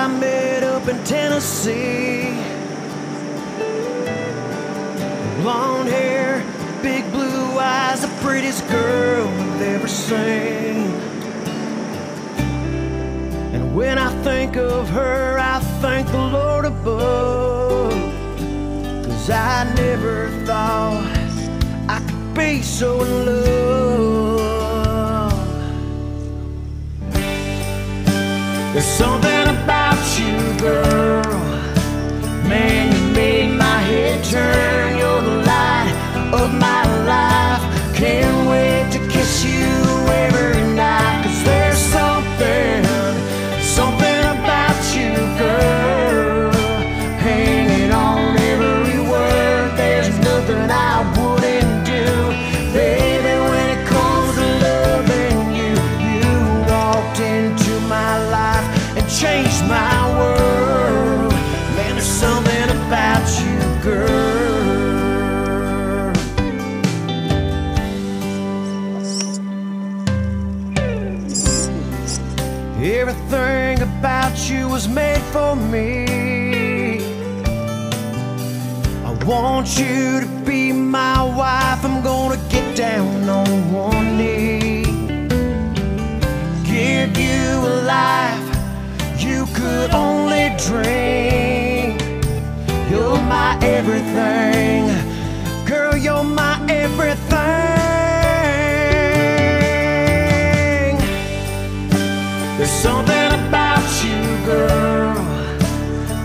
I met up in Tennessee. Blonde hair, big blue eyes, the prettiest girl I've ever seen. And when I think of her, I thank the Lord above, 'cause I never thought I could be so in love. There's something about you, girl, man, you made my head turn. You're the light of my life. Can't wait to kiss you every night, 'cause there's something about you, girl, hanging on every word. There's nothing I wouldn't do, baby, when it comes to loving you. You walked into my life and changed my world. Man, there's something about you, girl. Everything about you was made for me. I want you to be my wife. I'm gonna get down on one knee, give you a life you could only dream. You're my everything, girl, you're my everything. There's something about you, girl,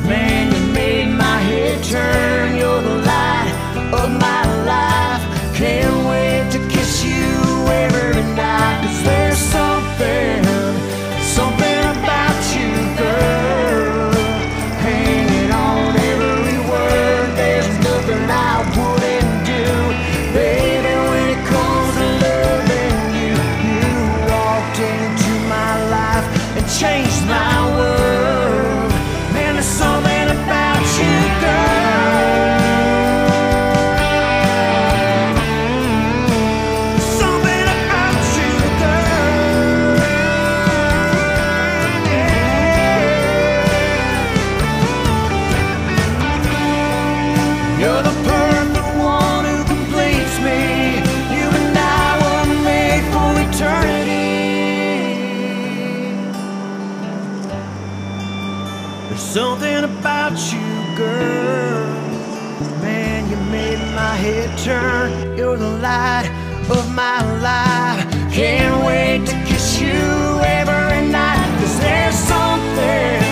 man, you made my head turn. You're the light of my life. Can't wait to kiss you every night, 'cause there's something about you, girl, hanging on every word. There's nothing I wouldn't do, baby, when it comes to loving you. You walked into my life and changed my world. Man, there's something about you, girl. Something about you, girl. Yeah. You're the perfect one who completes me. You and I were made for eternity. There's something about you, girl, man, you made my head turn. You're the light of my life. Can't wait to kiss you every night, 'cause there's something